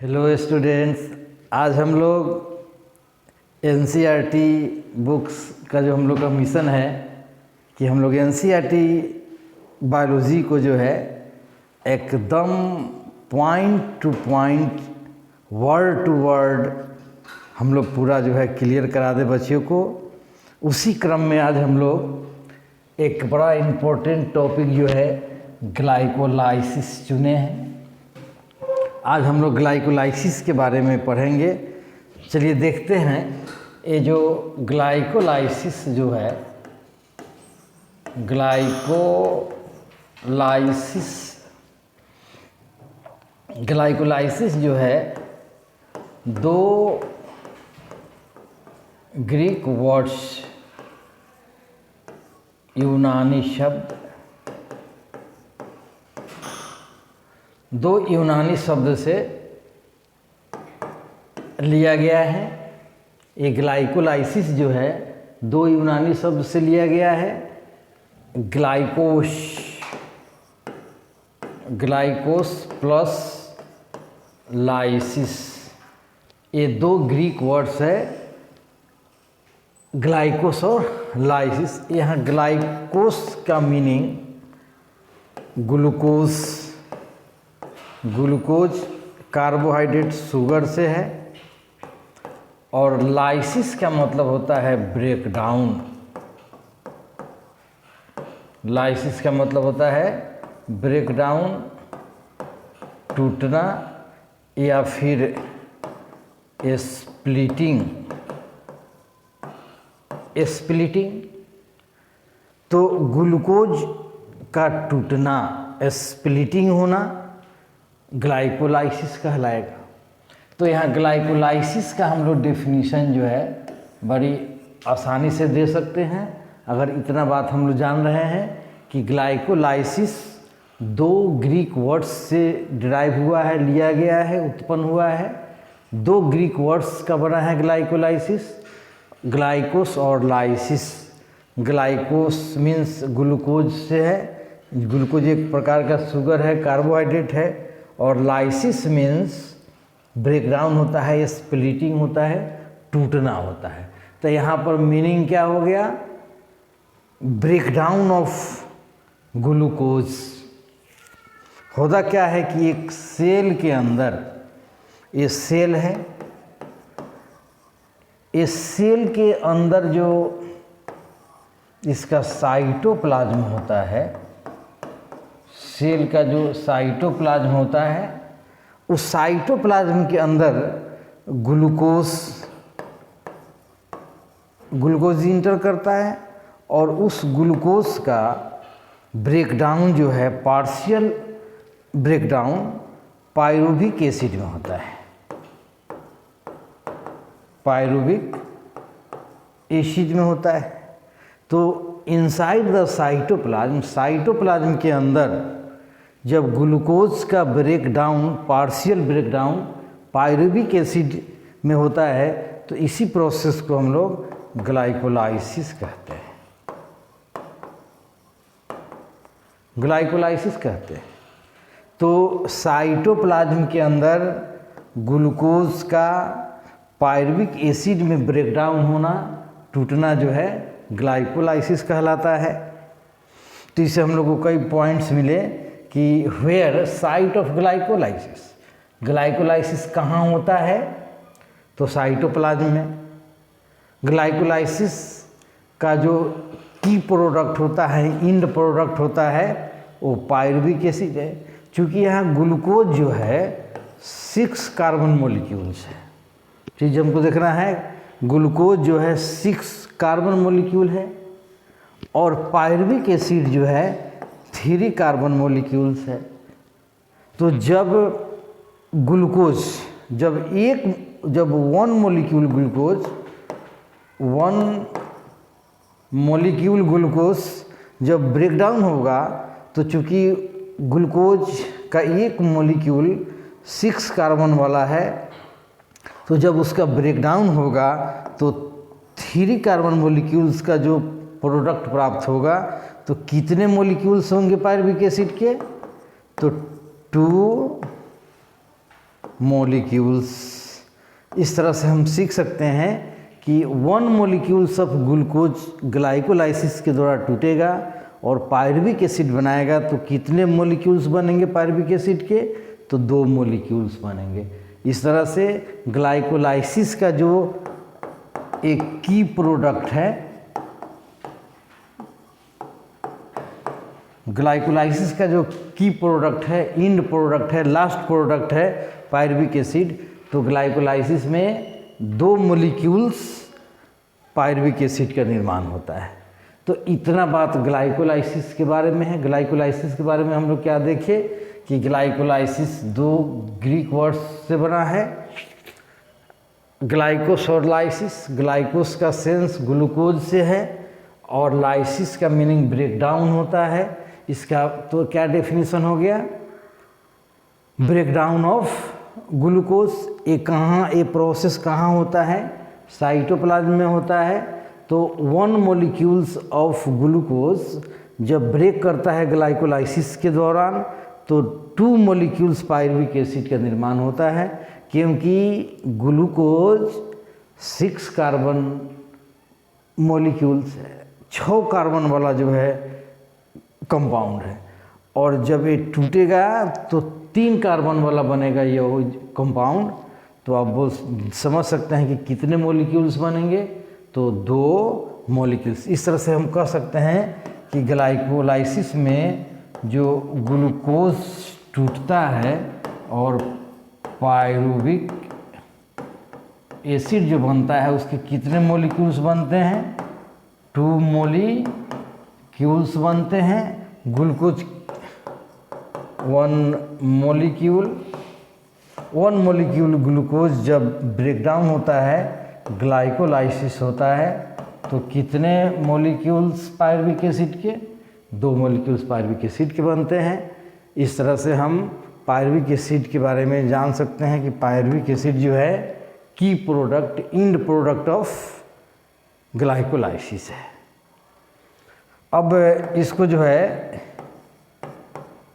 Hello students, आज हम लोग एनसीईआरटी बुक्स का जो हम लोग का मिशन है कि हम लोग एनसीईआरटी बायोलॉजी को जो है एकदम point to point, word to word हम लोग पूरा जो है क्लियर करा दे बच्चों को। उसी क्रम में आज हम लोग एक बड़ा इम्पोर्टेंट टॉपिक जो है ग्लाइकोलाइसिस चुने हैं। आज हम लोग ग्लाइकोलाइसिस के बारे में पढ़ेंगे। चलिए देखते हैं ये जो ग्लाइकोलाइसिस जो है, ग्लाइकोलाइसिस जो है दो ग्रीक वर्ड्स, यूनानी शब्द, दो यूनानी शब्द से लिया गया है। ये ग्लाइकोलाइसिस जो है दो यूनानी शब्द से लिया गया है। ग्लाइकोस प्लस लाइसिस, ये दो ग्रीक वर्ड्स है, ग्लाइकोस और लाइसिस। यहाँ ग्लाइकोस का मीनिंग ग्लूकोज कार्बोहाइड्रेट शुगर से है, और लाइसिस का मतलब होता है ब्रेकडाउन। लाइसिस का मतलब होता है ब्रेकडाउन, टूटना या फिर स्प्लिटिंग। तो ग्लूकोज का टूटना, स्प्लिटिंग होना ग्लाइकोलाइसिस कहलाएगा। तो यहाँ ग्लाइकोलाइसिस का हम लोग डेफिनीशन जो है बड़ी आसानी से दे सकते हैं। अगर इतना बात हम लोग जान रहे हैं कि ग्लाइकोलाइसिस दो ग्रीक वर्ड्स से डिराइव हुआ है, लिया गया है, उत्पन्न हुआ है। दो ग्रीक वर्ड्स का बना है ग्लाइकोलाइसिस, ग्लाइकोस और लाइसिस। ग्लाइकोस मीन्स ग्लूकोज से है, ग्लूकोज एक प्रकार का शुगर है, कार्बोहाइड्रेट है। और लाइसिस मीन्स ब्रेकडाउन होता है, स्प्लिटिंग होता है, टूटना होता है। तो यहाँ पर मीनिंग क्या हो गया? Breakdown of glucose. होता क्या है कि एक सेल के अंदर, ये सेल है, इस सेल के अंदर जो इसका साइटोप्लाज्म होता है, सेल का जो साइटोप्लाज्म होता है, उस साइटोप्लाज्म के अंदर ग्लूकोज इंटर करता है, और उस ग्लूकोज का ब्रेकडाउन जो है, पार्शियल ब्रेकडाउन पायरुविक एसिड में होता है। पायरुविक एसिड में होता है। तो इनसाइड द साइटोप्लाज्म के अंदर जब ग्लूकोज का breakdown, partial breakdown pyruvic acid में होता है, तो इसी प्रोसेस को हम लोग ग्लाइकोलाइसिस कहते हैं। ग्लाइकोलाइसिस कहते हैं। तो साइटोप्लाज्म के अंदर ग्लूकोज का पायरुविक एसिड में ब्रेकडाउन होना, टूटना जो है ग्लाइकोलाइसिस कहलाता है। तो इससे हम लोग को कई पॉइंट्स मिले कि वेयर साइट ऑफ ग्लाइकोलाइसिस कहाँ होता है? तो साइटोप्लाज्म में। ग्लाइकोलाइसिस का जो की प्रोडक्ट होता है, इंड प्रोडक्ट होता है, वो पायरुविक एसिड है। चूँकि यहाँ ग्लूकोज जो है 6 कार्बन मॉलिक्यूल्स है। चीज़ हमको देखना है, ग्लूकोज जो है 6 कार्बन मॉलिक्यूल है, और पायरुविक एसिड जो है 3 कार्बन मॉलिक्यूल्स है। तो जब ग्लूकोज, जब वन मॉलिक्यूल ग्लूकोज जब ब्रेकडाउन होगा, तो चूँकि ग्लूकोज का एक मॉलिक्यूल 6 कार्बन वाला है, तो जब उसका ब्रेकडाउन होगा तो 3 कार्बन मॉलिक्यूल्स का जो प्रोडक्ट प्राप्त होगा। तो कितने मॉलिक्यूल्स होंगे पायरुविक एसिड के? तो 2 मोलिक्यूल्स। इस तरह से हम सीख सकते हैं कि 1 मोलिक्यूल्स ऑफ ग्लूकोज ग्लाइकोलाइसिस के द्वारा टूटेगा और पायरुविक एसिड बनाएगा तो कितने मोलिक्यूल्स बनेंगे पायरुविक एसिड के? तो 2 मोलिक्यूल्स बनेंगे। इस तरह से ग्लाइकोलाइसिस का जो एक की प्रोडक्ट है, ग्लाइकोलाइसिस का जो की प्रोडक्ट है, इंड प्रोडक्ट है, लास्ट प्रोडक्ट है पायरुविक एसिड, तो ग्लाइकोलाइसिस में 2 मोलिक्यूल्स पायरुविक एसिड का निर्माण होता है। तो इतना बात ग्लाइकोलाइसिस के बारे में है। ग्लाइकोलाइसिस के बारे में हम लोग क्या देखे कि ग्लाइकोलाइसिस 2 ग्रीक वर्ड्स से बना है, ग्लाइकोस और लाइसिस। ग्लाइकोस का सेंस ग्लूकोज से है और लाइसिस का मीनिंग ब्रेक डाउन होता है। इसका तो क्या डेफिनेशन हो गया? Break down of glucose. ये प्रोसेस कहाँ होता है? साइटोप्लाज्म में होता है। तो 1 मोलिक्यूल्स ऑफ ग्लूकोज जब ब्रेक करता है ग्लाइकोलाइसिस के दौरान तो 2 मोलिक्यूल्स पायरुविक एसिड का निर्माण होता है, क्योंकि ग्लूकोज 6 कार्बन मोलिक्यूल्स है, 6 कार्बन वाला जो है कंपाउंड है, और जब ये टूटेगा तो 3 कार्बन वाला बनेगा ये कंपाउंड। तो आप समझ सकते हैं कि कितने मोलिक्यूल्स बनेंगे? तो 2 मोलिक्यूल्स। इस तरह से हम कह सकते हैं कि ग्लाइकोलाइसिस में जो ग्लूकोज टूटता है और पायरुविक एसिड जो बनता है उसके कितने मोलिक्यूल्स बनते हैं? 2 मोलिक्यूल्स बनते हैं। ग्लूकोज 1 मोलिक्यूल ग्लूकोज जब ब्रेकडाउन होता है, ग्लाइकोलाइसिस होता है, तो कितने मोलिक्यूल्स पायरुविक एसिड के? 2 मोलिक्यूल्स पायरुविक एसिड के बनते हैं। इस तरह से हम पायरुविक एसिड के बारे में जान सकते हैं कि पायरुविक एसिड जो है की product, end product of glycolysis है। अब इसको जो है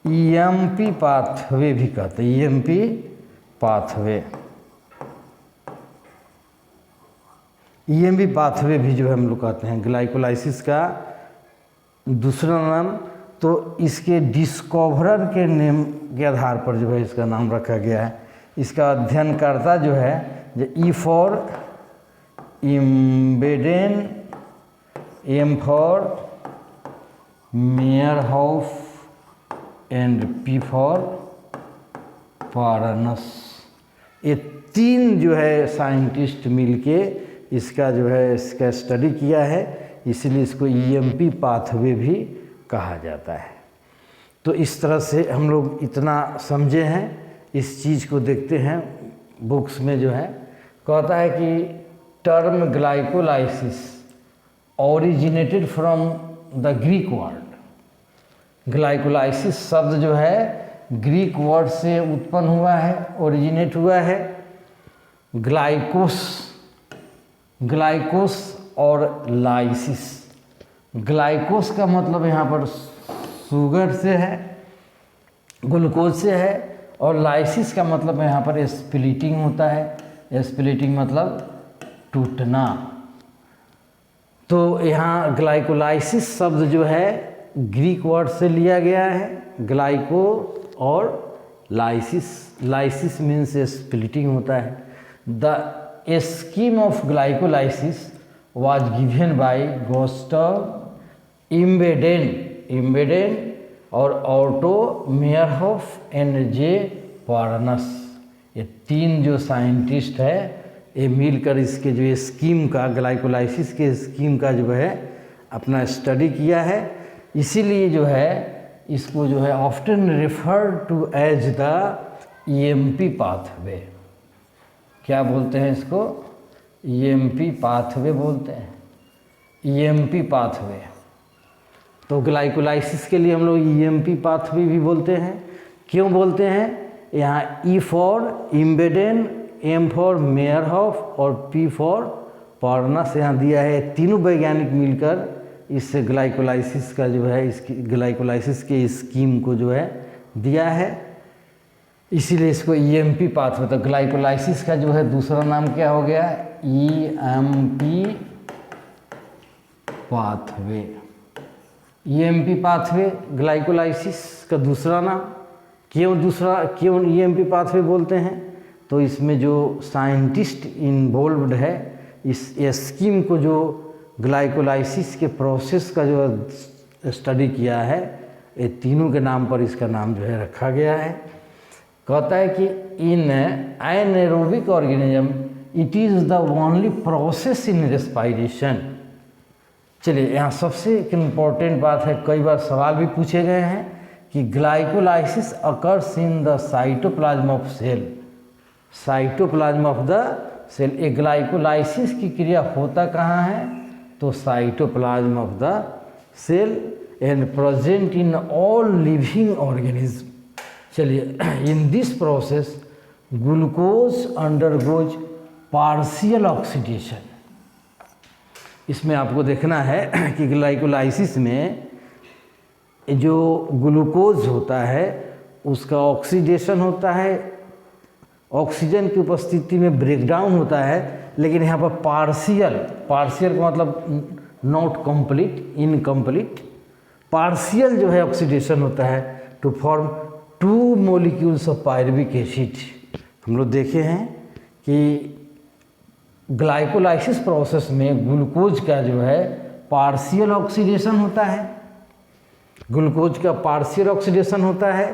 ईएमपी पाथवे भी कहते हैं। ईएमपी पाथवे, ईएमपी पाथवे भी जो है हम लोग कहते हैं ग्लाइकोलाइसिस का दूसरा नाम। तो इसके डिस्कवरर के नेम के आधार पर जो है इसका नाम रखा गया है। इसका अध्ययनकर्ता जो है E for Embden, M for Meyerhof and P for Parnas. ये 3 जो है साइंटिस्ट मिलके इसका जो है इसका स्टडी किया है, इसलिए इसको ईएमपी पाथवे भी कहा जाता है। तो इस तरह से हम लोग इतना समझे हैं, इस चीज़ को देखते हैं। बुक्स में जो है कहता है कि term glycolysis originated from the Greek word. Glycolysis शब्द जो है ग्रीक वर्ड से उत्पन्न हुआ है, ओरिजिनेट हुआ है। ग्लाइकोस और लाइसिस। ग्लाइकोस का मतलब यहाँ पर शुगर से है, ग्लूकोज से है, और लाइसिस का मतलब यहाँ पर स्प्लिटिंग होता है। स्प्लिटिंग मतलब टूटना। तो यहाँ ग्लाइकोलाइसिस शब्द जो है ग्रीक वर्ड से लिया गया है, ग्लाइको और लाइसिस। लाइसिस मीन्स स्प्लिटिंग होता है। The scheme of glycolysis was given by Gustav Imbeden और ऑटो मेयरहोफ एंड जे पारानस। ये 3 जो साइंटिस्ट है ये मिलकर इसके जो स्कीम का, ग्लाइकोलाइसिस के स्कीम का जो है अपना स्टडी किया है। इसीलिए जो है इसको जो है often referred to as the EMP pathway. क्या बोलते हैं इसको? ईएमपी पाथवे बोलते हैं। EMP pathway. तो ग्लाइकोलाइसिस के लिए हम लोग ईएमपी पाथवे भी बोलते हैं। क्यों बोलते हैं? यहाँ ई फॉर इम्बेडेन, एम फॉर मेयरहोफ और पी फॉर पारानस यहाँ दिया है। तीनों वैज्ञानिक मिलकर इस ग्लाइकोलाइसिस का जो है, इसकी ग्लाइकोलाइसिस के स्कीम को जो है दिया है। इसीलिए इसको ईएमपी पाथवे, तो ग्लाइकोलाइसिस का जो है दूसरा नाम क्या हो गया, EMP pathway. EMP pathway glycolysis का दूसरा नाम। क्यों ईएमपी पाथवे बोलते हैं, तो इसमें जो साइंटिस्ट इन्वॉल्व्ड है इस स्कीम को, जो ग्लाइकोलाइसिस के प्रोसेस का जो स्टडी किया है, ये तीनों के नाम पर इसका नाम जो है रखा गया है। कहता है कि इन anaerobic organism it is the only process in respiration. चलिए यहाँ सबसे एक इम्पॉर्टेंट बात है, कई बार सवाल भी पूछे गए हैं कि glycolysis occurs in the cytoplasm of cell. Cytoplasm of the cell, एक ग्लाइकोलाइसिस की क्रिया होता कहाँ है, तो cytoplasm of the cell and present in all living organism. चलिए, in this process glucose undergoes partial oxidation. इसमें आपको देखना है कि ग्लाइकोलाइसिस में जो ग्लूकोज होता है उसका ऑक्सीडेशन होता है, ऑक्सीजन की उपस्थिति में ब्रेकडाउन होता है, लेकिन यहाँ पर पार्शियल का मतलब नॉट कंप्लीट, इनकम्प्लीट, पार्शियल जो है ऑक्सीडेशन होता है to form 2 molecules of pyruvic acid. हम लोग देखे हैं कि ग्लाइकोलाइसिस प्रोसेस में ग्लूकोज का जो है पार्शियल ऑक्सीडेशन होता है, ग्लूकोज का पार्शियल ऑक्सीडेशन होता है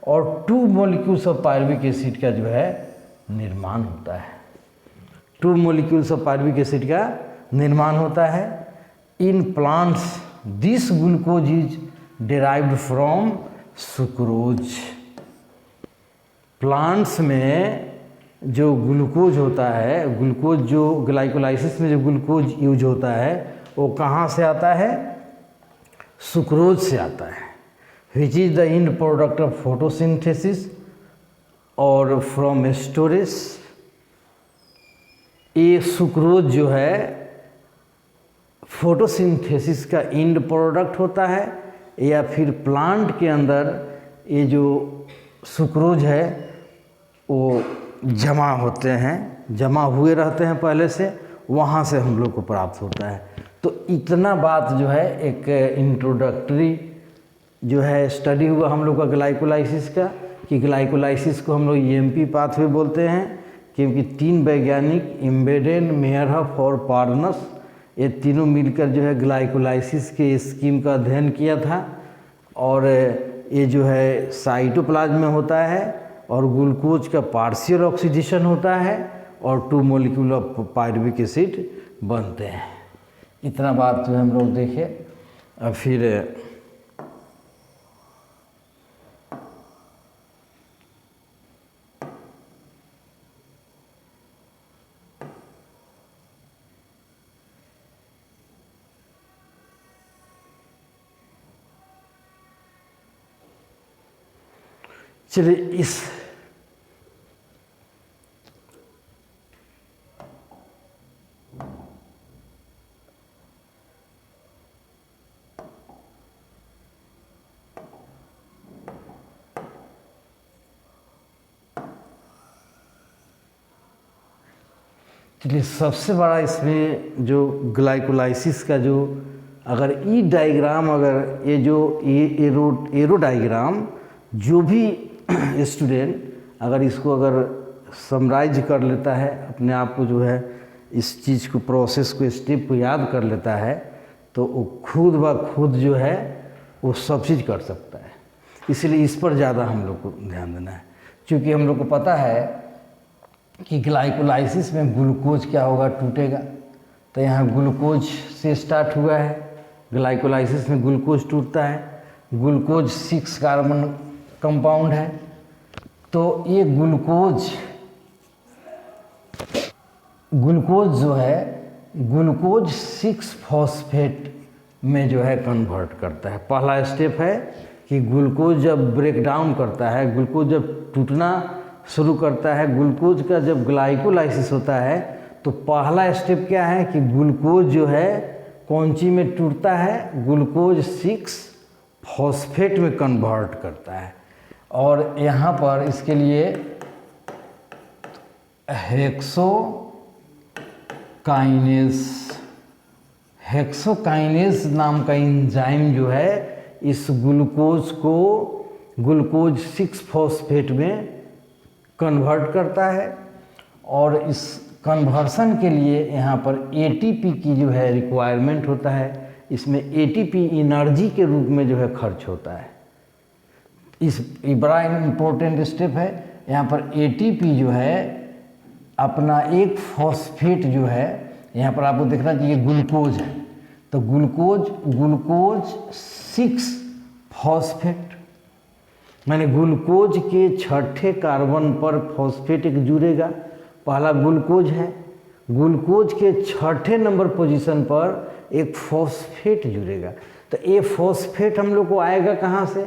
और 2 मॉलिक्यूल्स ऑफ पायरुविक एसिड का जो है निर्माण होता है। 2 मॉलिक्यूल्स ऑफ पायरुविक एसिड का निर्माण होता है। In plants this glucose is derived from sucrose. Plants में जो ग्लूकोज होता है, ग्लूकोज जो ग्लाइकोलाइसिस में जो ग्लूकोज यूज होता है वो कहाँ से आता है, सुक्रोज से आता है, which is the end product of photosynthesis और फ्रॉम स्टोरेज। ये सुक्रोज जो है फोटोसिंथेसिस का एंड प्रोडक्ट होता है, या फिर प्लांट के अंदर ये जो सुक्रोज है वो जमा होते हैं, जमा हुए रहते हैं पहले से, वहाँ से हम लोग को प्राप्त होता है। तो इतना बात जो है एक इंट्रोडक्टरी जो है स्टडी हुआ हम लोग का ग्लाइकोलाइसिस का, कि ग्लाइकोलाइसिस को हम लोग ईएमपी पाथवे बोलते हैं, क्योंकि 3 वैज्ञानिक इम्बेडेन, मेयरहॉफ और पार्नस, ये तीनों मिलकर जो है ग्लाइकोलाइसिस के स्कीम का अध्ययन किया था। और ये जो है साइटोप्लाज्म में होता है और ग्लूकोज का पार्शियल ऑक्सीडेशन होता है और 2 मॉलिक्यूल ऑफ पायरुविक एसिड बनते हैं। इतना बात जो हम लोग देखे। अब फिर चलिए इस चलिए सबसे बड़ा इसमें जो ग्लाइकोलाइसिस का जो अगर ई डायग्राम, अगर ये जो एरो डायग्राम जो भी स्टूडेंट अगर इसको अगर समराइज कर लेता है, अपने आप को जो है इस चीज़ को, प्रोसेस को, स्टेप को याद कर लेता है, तो वो खुद ब खुद जो है वो सब चीज़ कर सकता है। इसलिए इस पर ज़्यादा हम लोग को ध्यान देना है, क्योंकि हम लोग को पता है कि ग्लाइकोलाइसिस में ग्लूकोज क्या होगा, टूटेगा। तो यहाँ ग्लूकोज से स्टार्ट हुआ है, ग्लाइकोलाइसिस में ग्लूकोज टूटता है, ग्लूकोज 6 कार्बन कंपाउंड है। तो ये ग्लूकोज जो है ग्लूकोज 6 फॉस्फेट में जो है कन्वर्ट करता है। पहला स्टेप है कि ग्लूकोज जब ब्रेक डाउन करता है, ग्लूकोज जब टूटना शुरू करता है, ग्लूकोज का जब ग्लाइकोलाइसिस होता है, तो पहला स्टेप क्या है कि ग्लूकोज जो है कौन सी में टूटता है, ग्लूकोज 6 फॉस्फेट में कन्वर्ट करता है। और यहाँ पर इसके लिए हेक्सोकाइनेज नाम का एंजाइम जो है इस ग्लूकोज को ग्लूकोज 6 फॉस्फेट में कन्वर्ट करता है। और इस कन्वर्सन के लिए यहाँ पर एटीपी की जो है रिक्वायरमेंट होता है। इसमें एटीपी एनर्जी के रूप में जो है खर्च होता है। इस बड़ा इम्पोर्टेंट स्टेप है। यहाँ पर एटीपी जो है अपना एक फॉस्फेट जो है, यहाँ पर आपको देखना चाहिए ग्लूकोज है, तो ग्लूकोज 6 फॉस्फेट, माने ग्लूकोज के छठे कार्बन पर फॉस्फेट एक जुड़ेगा। पहला ग्लूकोज है, ग्लूकोज के छठे नंबर पोजीशन पर एक फॉस्फेट जुड़ेगा। तो ये फॉस्फेट हम लोग को आएगा कहाँ से?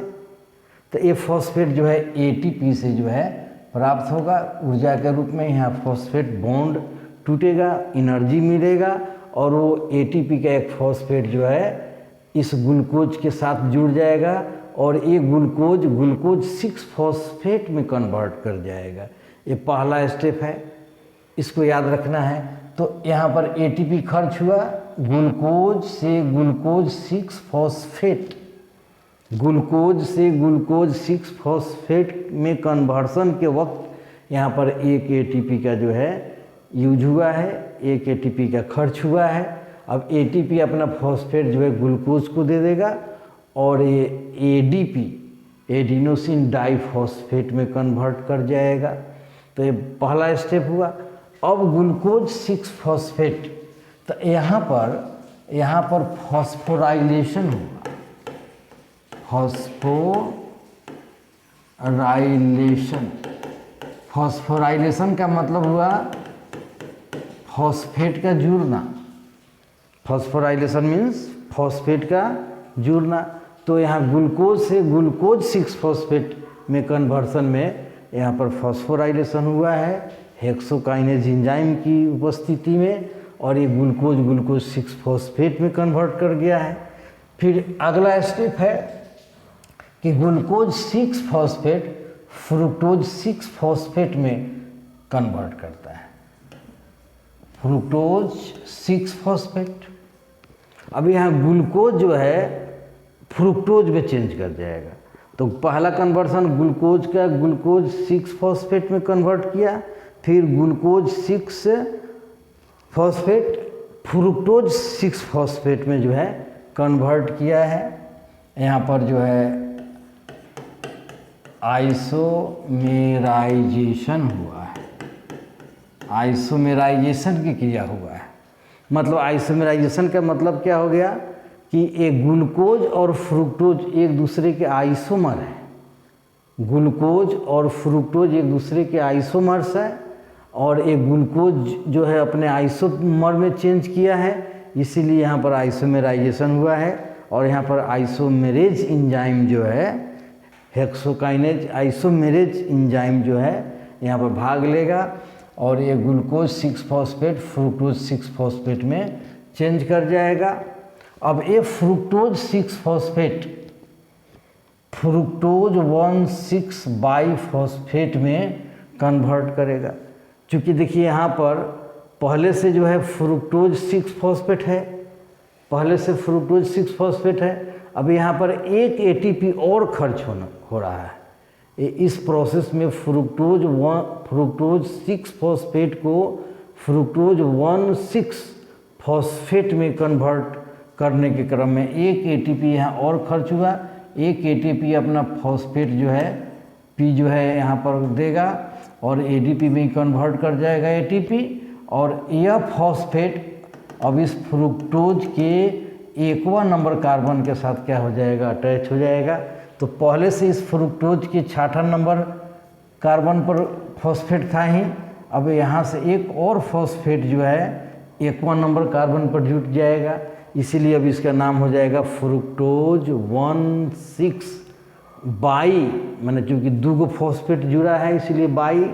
तो ये फॉस्फेट जो है एटीपी से जो है प्राप्त होगा ऊर्जा के रूप में। यहाँ फॉस्फेट बॉन्ड टूटेगा, एनर्जी मिलेगा और वो एटीपी का एक फॉस्फेट जो है इस ग्लूकोज के साथ जुड़ जाएगा और ये ग्लूकोज 6 फॉस्फेट में कन्वर्ट कर जाएगा। ये पहला स्टेप है, इसको याद रखना है। तो यहाँ पर एटीपी खर्च हुआ, ग्लूकोज से ग्लूकोज 6 फॉस्फेट, ग्लूकोज से ग्लूकोज 6 फॉस्फेट में कन्वर्सन के वक्त यहाँ पर एक एटीपी का जो है यूज हुआ है, एक एटीपी का खर्च हुआ है। अब एटीपी अपना फॉस्फेट जो है ग्लूकोज को दे देगा और ये एडीपी एडिनोसिन डाइफॉस्फेट में कन्वर्ट कर जाएगा। तो ये पहला स्टेप हुआ। अब ग्लूकोज 6 फॉस्फेट, तो यहाँ पर फॉस्फोराइलेशन हुआ। फॉस्फोराइलेशन का मतलब हुआ फॉस्फेट का जुड़ना। फॉस्फोराइलेशन मीन्स फॉस्फेट का जुड़ना। तो यहाँ ग्लूकोज से ग्लूकोज 6 फॉस्फेट में कन्वर्सन में यहाँ पर फॉस्फोराइलेशन हुआ है हेक्सोकाइनेज एंजाइम की उपस्थिति में, और ये ग्लूकोज 6 फॉस्फेट में कन्वर्ट कर गया है। फिर अगला स्टेप है कि ग्लूकोज 6 फॉस्फेट फ्रुक्टोज 6 फॉस्फेट में कन्वर्ट करता है, फ्रुक्टोज 6 फॉस्फेट। अब यहाँ ग्लूकोज जो है फ्रुक्टोज में चेंज कर जाएगा। तो पहला कन्वर्सन ग्लूकोज का ग्लूकोज 6 फॉस्फेट में कन्वर्ट किया, फिर ग्लूकोज 6 फॉस्फेट फ्रुक्टोज 6 फॉस्फेट में जो है कन्वर्ट किया है। यहाँ पर जो है आइसोमेराइजेशन हुआ है, आइसोमेराइजेशन की क्रिया हुआ है। मतलब आइसोमेराइजेशन का मतलब क्या हो गया कि एक ग्लूकोज और फ्रुक्टोज एक दूसरे के आइसोमर हैं। ग्लूकोज और फ्रुक्टोज एक दूसरे के आइसोमर्स हैं और एक ग्लूकोज जो है अपने आइसोमर में चेंज किया है, इसीलिए यहाँ पर आइसोमेराइजेशन हुआ है। और यहाँ पर आइसोमेरेज एंजाइम जो है हेक्सोकाइनेज आइसोमेरेज एंजाइम जो है यहाँ पर भाग लेगा और ये ग्लूकोज 6 फॉस्फेट फ्रुक्टोज 6 फॉस्फेट में चेंज कर जाएगा। अब ये फ्रुक्टोज 6 फॉस्फेट फ्रुक्टोज 1,6 बाइफॉस्फेट में कन्वर्ट करेगा। क्योंकि देखिए यहाँ पर पहले से जो है फ्रुक्टोज 6 फॉस्फेट है, पहले से फ्रुक्टोज 6 फॉस्फेट है। अब यहाँ पर एक एटीपी और खर्च हो रहा है। इस प्रोसेस में फ्रुक्टोज 6 फॉस्फेट को फ्रुक्टोज 1,6 फॉस्फेट में कन्वर्ट करने के क्रम में एक एटीपी यहाँ और खर्च हुआ। एक एटीपी अपना फॉस्फेट जो है पी जो है यहाँ पर देगा और एडीपी में कन्वर्ट कर जाएगा एटीपी, और यह फॉस्फेट अब इस फ्रुक्टोज के 1वां नंबर कार्बन के साथ क्या हो जाएगा, अटैच हो जाएगा। तो पहले से इस फ्रुक्टोज के 6ठा नंबर कार्बन पर फॉस्फेट था ही, अब यहाँ से एक और फॉस्फेट जो है 1वां नंबर कार्बन पर जुट जाएगा, इसीलिए अब इसका नाम हो जाएगा फ्रुक्टोज 1,6 बाई, मैंने चूँकि 2 फॉस्फेट जुड़ा है इसीलिए बाई,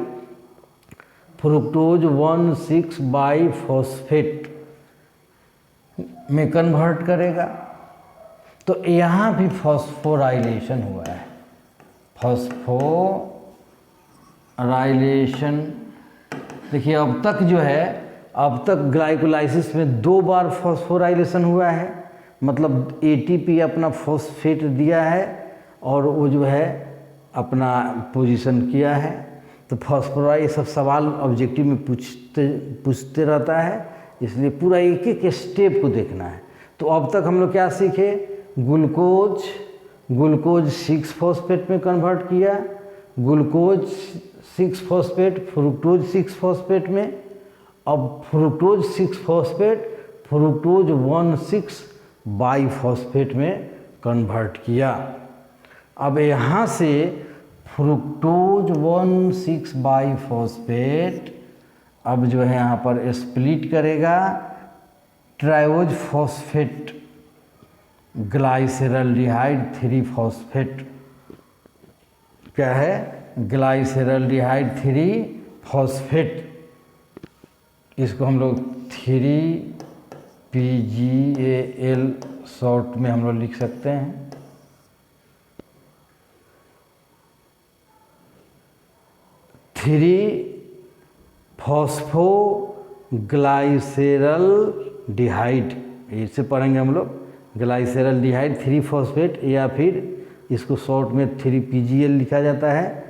फ्रुक्टोज 1,6 बाई फॉस्फेट में कन्वर्ट करेगा। तो यहाँ भी फॉस्फोराइलेशन हुआ है, फॉस्फोराइलेशन। देखिए अब तक जो है, अब तक ग्लाइकोलाइसिस में 2 बार फॉस्फोराइलेशन हुआ है, मतलब एटीपी अपना फॉस्फेट दिया है और वो जो है अपना पोजीशन किया है। तो फॉस्फोराइल ये सब सवाल ऑब्जेक्टिव में पूछते रहता है, इसलिए पूरा एक एक स्टेप को देखना है। तो अब तक हम लोग क्या सीखे, ग्लूकोज 6 फॉस्फेट में कन्वर्ट किया, ग्लूकोज 6 फॉस्फेट फ्रुक्टोज 6 फॉस्फेट में, अब फ्रुक्टोज 6 फॉस्फेट फ्रुक्टोज 1,6 बाईफॉस्फेट में कन्वर्ट किया। अब यहाँ से फ्रुक्टोज 1,6 बाईफॉस्फेट अब जो है यहाँ पर स्प्लिट करेगा ट्राइओज फॉस्फेट ग्लाइसेरल्डिहाइड 3 फॉस्फेट। क्या है, ग्लाइसेरल्डिहाइड 3 फॉस्फेट। इसको हम लोग 3PGAL शॉर्ट में हम लोग लिख सकते हैं। 3-फॉस्फोग्लाइसेरल्डिहाइड, इससे पढ़ेंगे हम लोग ग्लाइसेरल्डिहाइड 3 फॉस्फेट, या फिर इसको शॉर्ट में 3PGL लिखा जाता है।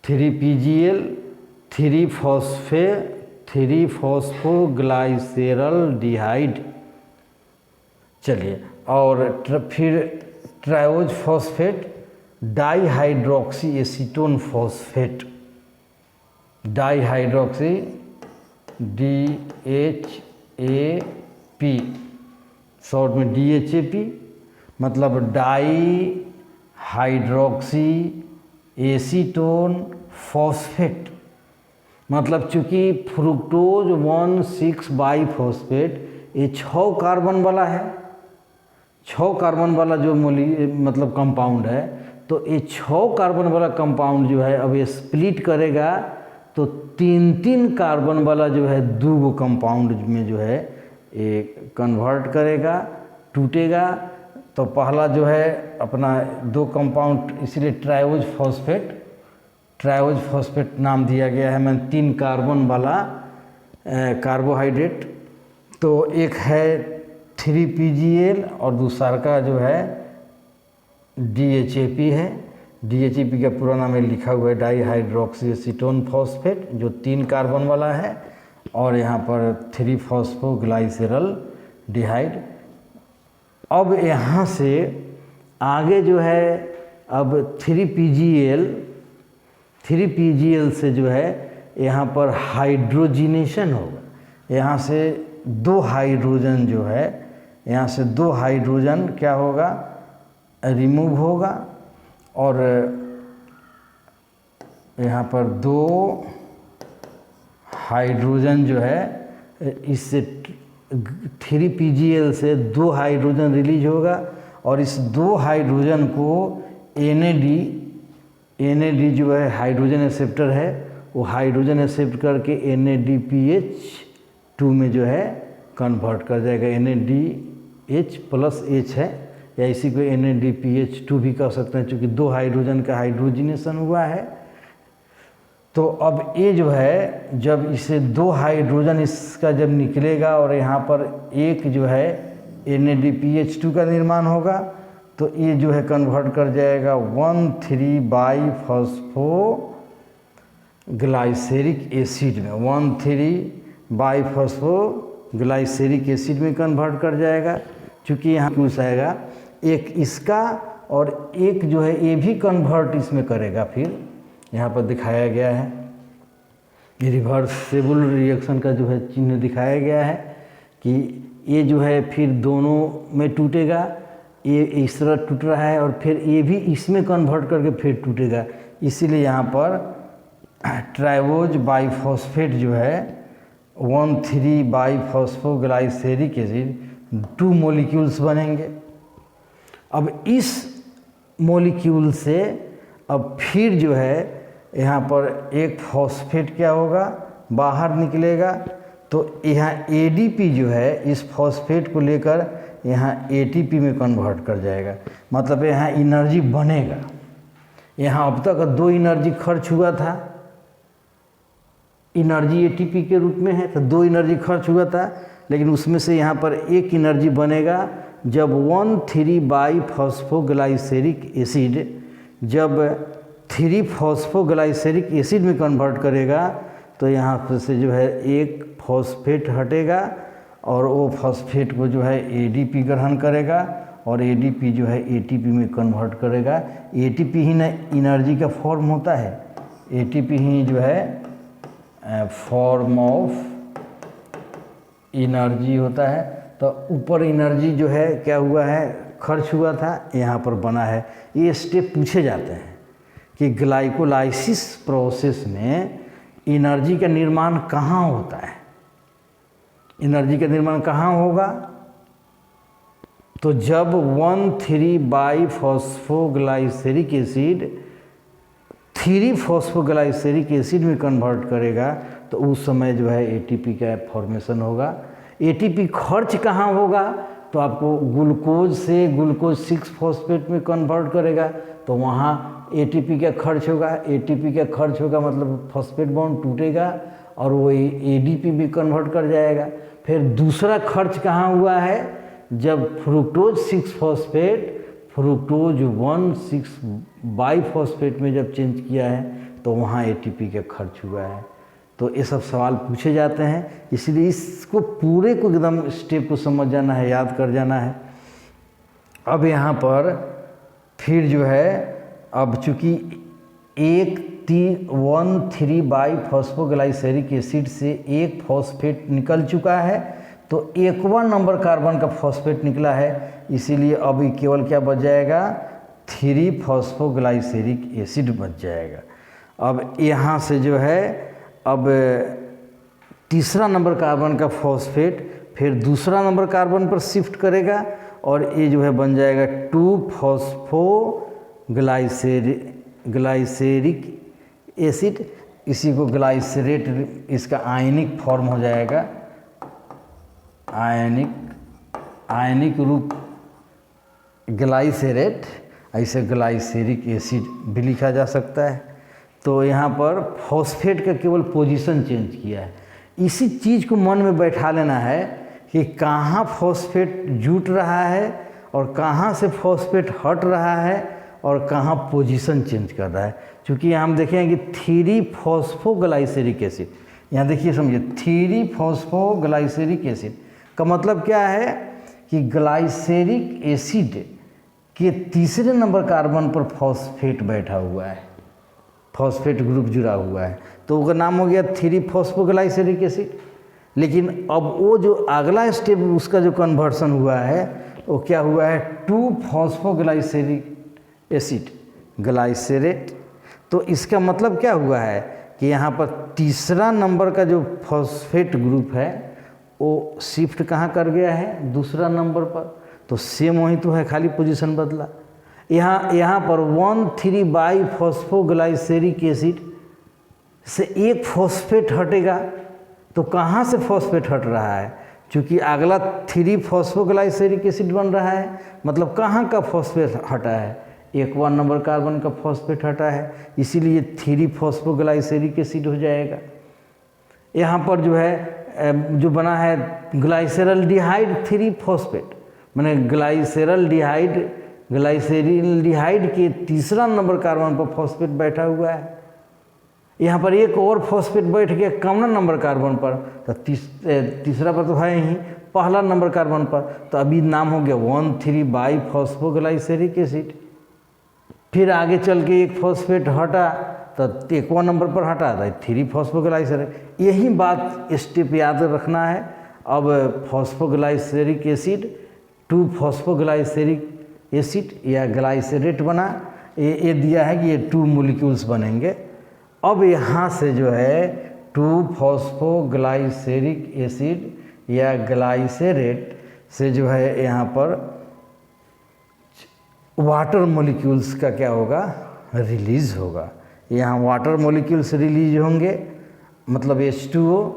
3PGL 3-फॉस्फोग्लाइसेरल्डिहाइड। चलिए, और फिर triose phosphate dihydroxy acetone phosphate, dihydroxy DHAP, short में DHAP, मतलब डाई हाइड्रोक्सी एसीटोन फॉस्फेट। मतलब चूँकि फ्रुक्टोज 1,6 बाईफॉस्फेट ये 6 कार्बन वाला है, 6 कार्बन वाला जो मतलब कंपाउंड है, तो ये 6 कार्बन वाला कंपाउंड जो है अब ये स्प्लिट करेगा तो 3-3 कार्बन वाला जो है 2 कंपाउंड में जो है ये कन्वर्ट करेगा, टूटेगा। तो पहला जो है अपना 2 कंपाउंड, इसलिए ट्राइओज फॉस्फेट नाम दिया गया है, मैंने 3 कार्बन वाला कार्बोहाइड्रेट। तो एक है 3PGL और दूसरा का जो है DHAP है। DHAP का पूरा नाम लिखा हुआ है डाईहाइड्रोक्सी एसीटोन फॉस्फेट, जो 3 कार्बन वाला है, और यहाँ पर 3-फॉस्फोग्लाइसेरल्डिहाइड। अब यहाँ से आगे जो है अब 3PGL से जो है यहाँ पर हाइड्रोजिनेशन होगा। यहाँ से 2 हाइड्रोजन जो है, यहाँ से 2 हाइड्रोजन क्या होगा, रिमूव होगा, और यहाँ पर 2 हाइड्रोजन जो है, इससे 3PGL से 2 हाइड्रोजन रिलीज होगा, और इस 2 हाइड्रोजन को NAD जो है हाइड्रोजन एक्सेप्टर है, वो हाइड्रोजन एक्सेप्ट करके NADPH2 में जो है कन्वर्ट कर जाएगा। NADH+H है, या इसी को NADPH2 भी कह सकते हैं, चूँकि 2 हाइड्रोजन का हाइड्रोजिनेशन हुआ है। तो अब ये जो है, जब इसे 2 हाइड्रोजन इसका जब निकलेगा और यहाँ पर एक जो है NADPH2 का निर्माण होगा, तो ये जो है कन्वर्ट कर जाएगा 1,3 बाईफॉस्फोग्लाइसेरिक एसिड में, 1,3 बाईफॉस्फोग्लाइसेरिक एसिड में कन्वर्ट कर जाएगा। चूँकि यहाँ कुछ आएगा एक इसका, और एक जो है ये भी कन्वर्ट इसमें करेगा। फिर यहाँ पर दिखाया गया है, रिवर्सिबल रिएक्शन का जो है चिन्ह दिखाया गया है कि ये जो है फिर दोनों में टूटेगा, ये इस तरह टूट रहा है, और फिर ये भी इसमें कन्वर्ट करके फिर टूटेगा। इसीलिए यहाँ पर ट्राइओज बाईफॉस्फेट जो है 1,3 बाईफॉस्फोग्लाइसेरिक एसिड 2 मॉलिक्यूल्स बनेंगे। अब इस मॉलिक्यूल से अब फिर जो है यहाँ पर एक फॉस्फेट क्या होगा, बाहर निकलेगा। तो यहाँ ADP जो है इस फॉस्फेट को लेकर यहाँ ATP में कन्वर्ट कर जाएगा, मतलब यहाँ एनर्जी बनेगा। यहाँ अब तक 2 एनर्जी खर्च हुआ था, एनर्जी एटीपी के रूप में है, तो 2 एनर्जी खर्च हुआ था, लेकिन उसमें से यहाँ पर 1 एनर्जी बनेगा जब 1,3-बाईफॉस्फोग्लाइसेरिक एसिड जब 3-फॉस्फोग्लाइसेरिक एसिड में कन्वर्ट करेगा तो यहाँ पर से जो है एक फॉस्फेट हटेगा और वो फॉस्फेट को जो है एडीपी ग्रहण करेगा और एडीपी जो है एटीपी में कन्वर्ट करेगा। एटीपी ही ना एनर्जी का फॉर्म होता है, एटीपी ही जो है फॉर्म ऑफ एनर्जी होता है। तो ऊपर एनर्जी जो है क्या हुआ है, खर्च हुआ था, यहाँ पर बना है। ये स्टेप पूछे जाते हैं कि ग्लाइकोलाइसिस प्रोसेस में एनर्जी का निर्माण कहाँ होता है, एनर्जी का निर्माण कहाँ होगा, तो जब 1,3-बाईफॉस्फोग्लाइसेरिक एसिड 3-फॉस्फोग्लाइसेरिक एसिड में कन्वर्ट करेगा तो उस समय जो है एटीपी का फॉर्मेशन होगा। एटीपी खर्च कहाँ होगा, तो आपको ग्लूकोज से ग्लूकोज 6-फॉस्फेट में कन्वर्ट करेगा तो वहाँ एटीपी का खर्च होगा। एटीपी का खर्च होगा मतलब फॉस्फेट बॉन्ड टूटेगा और वो एडीपी भी कन्वर्ट कर जाएगा। फिर दूसरा खर्च कहाँ हुआ है, जब फ्रुक्टोज 6-फॉस्फेट फ्रुक्टोज 1,6-बाईफॉस्फेट में जब चेंज किया है तो वहाँ एटीपी का खर्च हुआ है। तो ये सब सवाल पूछे जाते हैं, इसलिए इसको पूरे को एकदम स्टेप को समझ जाना है, याद कर जाना है। अब यहाँ पर फिर जो है, अब चूँकि 1,3-बाईफॉस्फोग्लाइसेरिक एसिड से एक फॉस्फेट निकल चुका है तो 1वां नंबर कार्बन का फॉस्फेट निकला है, इसीलिए अब केवल क्या बच जाएगा, 3-फॉस्फोग्लाइसेरिक एसिड बच जाएगा। अब यहाँ से जो है अब तीसरा नंबर कार्बन का फॉस्फेट फिर दूसरा नंबर कार्बन पर शिफ्ट करेगा और ये जो है बन जाएगा 2-फॉस्फोग्लाइसेरिक एसिड, इसी को ग्लाइसरेट, इसका आयनिक फॉर्म हो जाएगा, आयनिक रूप ग्लाइसरेट, ऐसे ग्लाइसेरिक एसिड भी लिखा जा सकता है। तो यहाँ पर फॉस्फेट का केवल पोजीशन चेंज किया है। इसी चीज़ को मन में बैठा लेना है कि कहाँ फॉस्फेट जुट रहा है और कहाँ से फॉस्फेट हट रहा है और कहाँ पोजीशन चेंज कर रहा है। क्योंकि यहाँ हम देखेंगे कि 3-फॉस्फोग्लाइसेरिक एसिड, यहाँ देखिए समझिए 3-फॉस्फोग्लाइसेरिक एसिड का मतलब क्या है कि ग्लाइसेरिक एसिड के तीसरे नंबर कार्बन पर फॉस्फेट बैठा हुआ है, फॉस्फेट ग्रुप जुड़ा हुआ है, तो उसका नाम हो गया 3-फॉस्फोग्लाइसेरिक एसिड। लेकिन अब वो जो अगला स्टेप उसका जो कन्वर्सन हुआ है वो क्या हुआ है, 2-फॉस्फोग्लाइसेरिक एसिड ग्लाइसरेट। तो इसका मतलब क्या हुआ है कि यहाँ पर तीसरा नंबर का जो फॉस्फेट ग्रुप है वो शिफ्ट कहाँ कर गया है, दूसरा नंबर पर। तो सेम वही तो है, खाली पोजीशन बदला। यहाँ पर 1,3-बाईफॉस्फोग्लाइसेरिक एसिड से एक फॉस्फेट हटेगा तो कहाँ से फॉस्फेट हट रहा है, क्योंकि अगला 3-फॉस्फोग्लाइसेरिक एसिड बन रहा है, मतलब कहाँ का फॉस्फेट हटा है, 1वां नंबर कार्बन का फॉस्फेट हटा है, इसीलिए 3-फॉस्फोग्लाइसेरिक एसिड हो जाएगा। यहाँ पर जो है जो बना है ग्लाइसेरल्डिहाइड 3-फॉस्फेट, माने ग्लाइसेरल्डिहाइड के तीसरा नंबर कार्बन पर फॉस्फेट बैठा हुआ है। यहाँ पर एक और फॉस्फेट बैठ गया कॉमन नंबर कार्बन पर, तो तीसरा पर तो है ही पहला नंबर कार्बन पर, तो अभी नाम हो गया 1,3-बाईफॉस्फोग्लाइसेरिक एसिड। फिर आगे चल के एक फॉस्फेट हटा तो 1वां नंबर पर हटा था 3-फॉस्फोग्लाइसेरिक। यही बात स्टेप याद रखना है। अब फॉस्फोग्लाइसेरिक एसिड 2-फॉस्फोग्लाइसेरिक एसिड या ग्लाइसरेट बना, ये दिया है कि ये 2 मॉलिक्यूल्स बनेंगे। अब यहाँ से जो है 2-फॉस्फोग्लाइसेरिक एसिड या ग्लाइसरेट से जो है यहाँ पर वाटर मॉलिक्यूल्स का क्या होगा, रिलीज होगा। यहाँ वाटर मॉलिक्यूल्स रिलीज होंगे, मतलब H2O,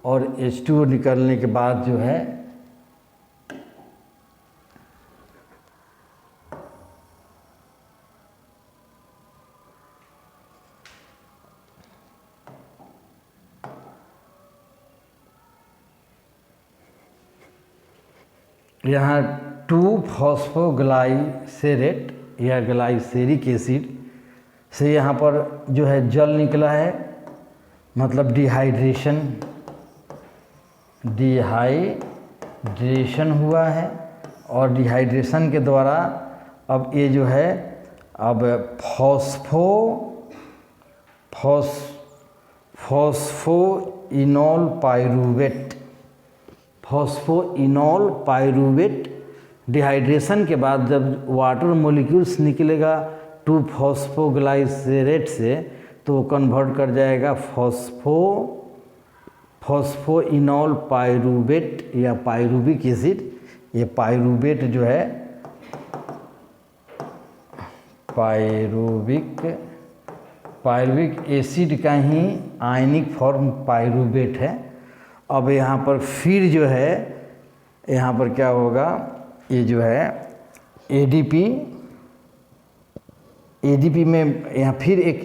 और H2O निकलने के बाद जो है यहाँ 2-फॉस्फोग्लाइसेरेट या ग्लाइसेरिक एसिड से यहाँ पर जो है जल निकला है, मतलब डिहाइड्रेशन हुआ है। और डिहाइड्रेशन के द्वारा अब ये जो है अब फॉस्फोइनोल पाइरूवेट डिहाइड्रेशन के बाद जब वाटर मॉलिक्यूल्स निकलेगा 2-फॉस्फोग्लाइसेरेट से, तो वो कन्वर्ट कर जाएगा फॉस्फोइनोल पाइरूवेट या पाइरूविक एसिड। ये पाइरूवेट जो है पाइरूविक एसिड का ही आयनिक फॉर्म पाइरूवेट है। अब यहाँ पर फिर जो है यहाँ पर क्या होगा, ये जो है एडीपी में यहाँ फिर एक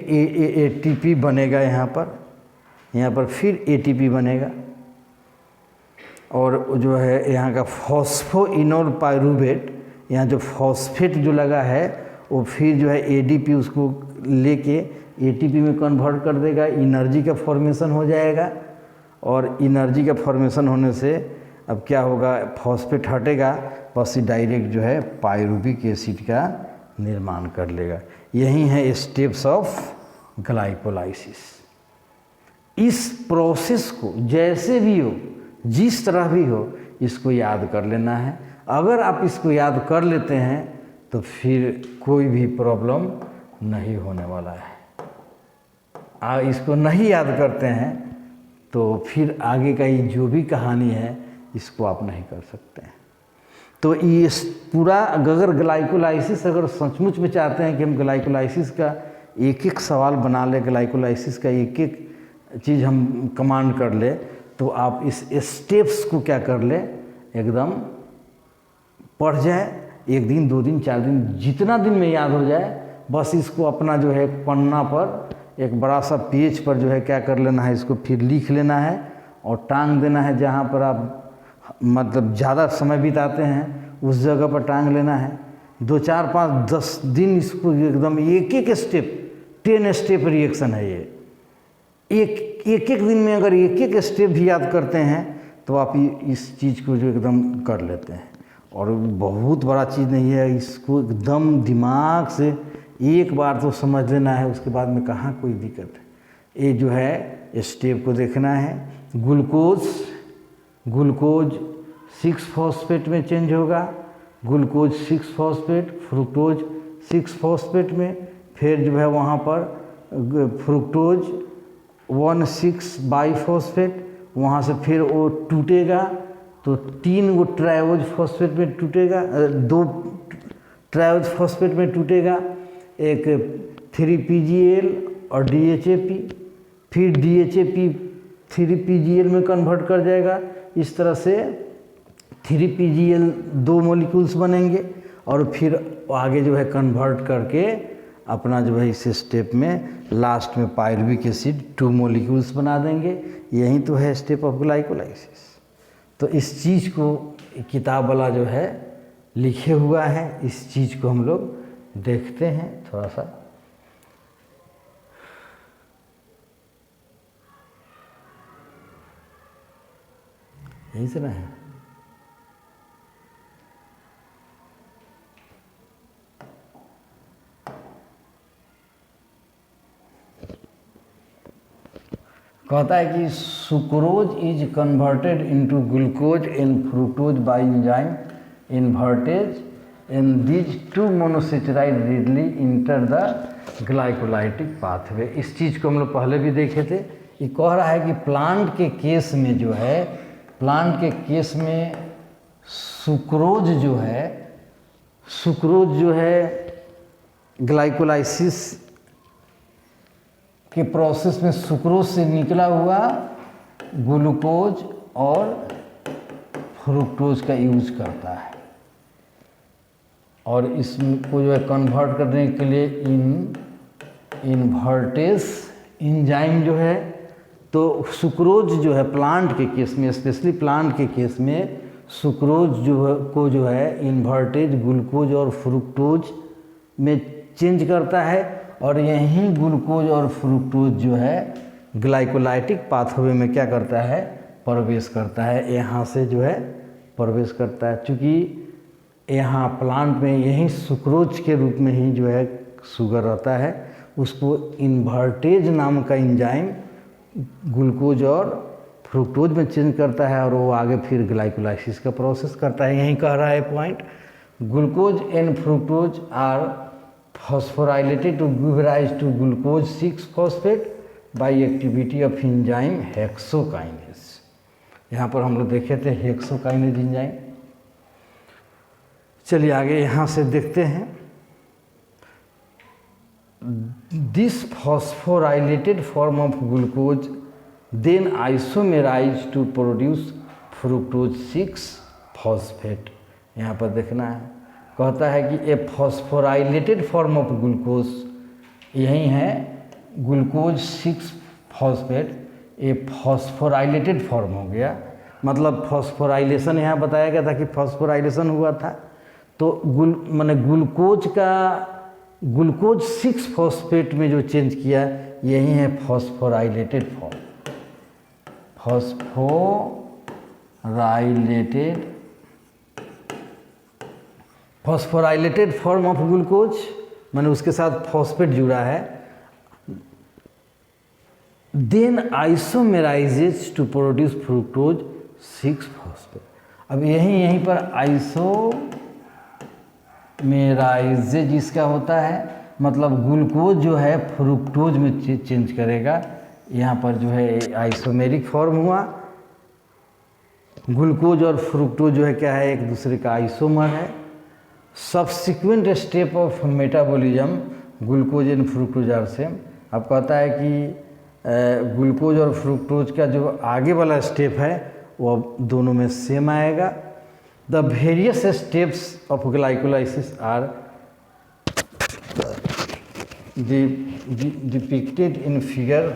एटीपी बनेगा, यहाँ पर फिर एटीपी बनेगा। और जो है यहाँ का फॉस्फोइनोल पाइरूवेट, यहाँ जो फॉस्फेट जो लगा है वो फिर जो है एडीपी उसको लेके एटीपी में कन्वर्ट कर देगा, एनर्जी का फॉर्मेशन हो जाएगा। और एनर्जी का फॉर्मेशन होने से अब क्या होगा, फॉस्फेट हटेगा, बस ही डायरेक्ट जो है पाइरूविक एसिड का निर्माण कर लेगा। यही है स्टेप्स ऑफ ग्लाइकोलाइसिस। इस प्रोसेस को जैसे भी हो, जिस तरह भी हो, इसको याद कर लेना है। अगर आप इसको याद कर लेते हैं तो फिर कोई भी प्रॉब्लम नहीं होने वाला है। इसको नहीं याद करते हैं तो फिर आगे का ये जो भी कहानी है इसको आप नहीं कर सकते हैं। तो ये पूरा अगर ग्लाइकोलाइसिस अगर सचमुच में चाहते हैं कि हम ग्लाइकोलाइसिस का एक एक सवाल बना ले, ग्लाइकोलाइसिस का एक एक चीज़ हम कमांड कर ले, तो आप इस स्टेप्स को क्या कर ले, एकदम पढ़ जाए। 1 दिन 2 दिन 4 दिन जितना दिन में याद हो जाए, बस इसको अपना जो है पन्ना पर एक बड़ा सा पेज पर जो है क्या कर लेना है, इसको फिर लिख लेना है और टांग देना है। जहाँ पर आप मतलब ज़्यादा समय बिताते हैं उस जगह पर टांग लेना है। 2 4 5 10 दिन इसको एकदम एक एक स्टेप, 10 स्टेप रिएक्शन है ये। एक दिन में अगर एक एक स्टेप भी याद करते हैं तो आप इस चीज़ को जो एकदम कर लेते हैं। और बहुत बड़ा चीज़ नहीं है, इसको एकदम दिमाग से एक बार तो समझ लेना है, उसके बाद में कहाँ कोई दिक्कत है। ये जो है स्टेप को देखना है। ग्लूकोज 6-फॉस्फेट में चेंज होगा, ग्लूकोज 6-फॉस्फेट, फ्रुक्टोज 6-फॉस्फेट में, फिर जो है वहाँ पर फ्रुक्टोज 1,6-बाइफॉस्फेट, वहाँ से फिर वो टूटेगा तो 3 गो ट्राइओज फॉस्फेट में टूटेगा, 2 ट्राइओज फॉस्फेट में टूटेगा, एक 3PGL और DHAP, फिर DHAP 3PGL में कन्वर्ट कर जाएगा। इस तरह से 3PGL 2 मॉलिक्यूल्स बनेंगे और फिर आगे जो है कन्वर्ट करके अपना जो है इस स्टेप में लास्ट में पाइरूविक एसिड 2 मॉलिक्यूल्स बना देंगे। यही तो है स्टेप ऑफ ग्लाइकोलाइसिस। तो इस चीज़ को किताब वाला जो है लिखे हुआ है, इस चीज़ को हम लोग देखते हैं थोड़ा सा। यही से ना है, कहता है कि sucrose is converted into glucose and fructose by enzyme invertase and these 2 monosaccharide readily enter the glycolytic pathway. इस चीज़ को हम लोग पहले भी देखे थे। ये कह रहा है कि प्लांट के केस में जो है, प्लांट के केस में सुक्रोज जो है ग्लाइकोलाइसिस के प्रोसेस में सुक्रोज से निकला हुआ ग्लूकोज और फ्रुक्टोज का यूज करता है। और इसको जो है कन्वर्ट करने के लिए इन्वर्टेज एंजाइम जो है, तो सुक्रोज जो है प्लांट के केस में, स्पेशली प्लांट के केस में सुक्रोज जो है इन्वर्टेज ग्लूकोज और फ्रुक्टोज में चेंज करता है, और यही ग्लूकोज और फ्रुक्टोज जो है ग्लाइकोलाइटिक पाथवे में क्या करता है, प्रवेश करता है, यहाँ से जो है प्रवेश करता है। चूँकि यहाँ प्लांट में यही सुक्रोज के रूप में ही जो है शुगर रहता है, उसको इन्वर्टेज नाम का एंजाइम ग्लूकोज और फ्रुक्टोज में चेंज करता है, और वो आगे फिर ग्लाइकोलाइसिस का प्रोसेस करता है। यही कह रहा है point, glucose and fructose are phosphorylated to give rise to glucose 6 phosphate by activity of enzyme hexokinase. यहाँ पर हम लोग देखे थे हेक्सोकाइनेज एंजाइम। चलिए आगे यहाँ से देखते हैं। This phosphorylated form of glucose then isomerise to produce fructose 6 phosphate. यहाँ पर देखना है, कहता है कि a phosphorylated form of glucose, यही है glucose 6 phosphate, a phosphorylated form हो गया। मतलब फॉस्फोराइलेशन यहाँ बताया गया था कि फॉस्फोराइलेशन हुआ था, तो ग्लूकोज 6 फॉस्फेट में जो चेंज किया यही है phosphorylated form. Phosphorylated form of glucose माने उसके साथ फॉस्फेट जुड़ा है। Then isomerises to produce fructose 6 phosphate. अब यहीं पर आइसोमेराइजेज इसका होता है, मतलब ग्लूकोज जो है फ्रुक्टोज में चेंज करेगा। यहाँ पर जो है आइसोमेरिक फॉर्म हुआ। ग्लूकोज और फ्रुक्टोज जो है क्या है, एक दूसरे का आइसोमर है। Subsequent step of metabolism glucose and fructose are same. अब कहता है कि ग्लूकोज और फ्रुक्टोज का जो आगे वाला स्टेप है वो दोनों में सेम आएगा। The various steps of glycolysis are depicted in figure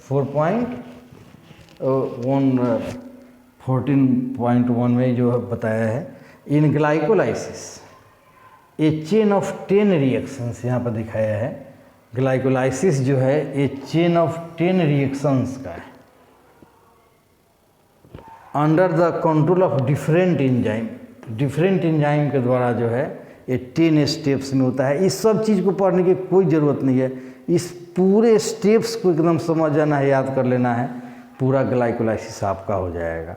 14.1 में जो बताया है। In glycolysis a chain of 10 reactions यहाँ पर दिखाया है। ग्लाइकोलाइसिस जो है ए चेन ऑफ 10 रिएक्शंस का है, under the control of different enzyme के द्वारा जो है ये 10 स्टेप्स में होता है। इस सब चीज़ को पढ़ने की कोई ज़रूरत नहीं है, इस पूरे स्टेप्स को एकदम समझ जाना है, याद कर लेना है, पूरा ग्लाइकोलाइसिस आपका हो जाएगा।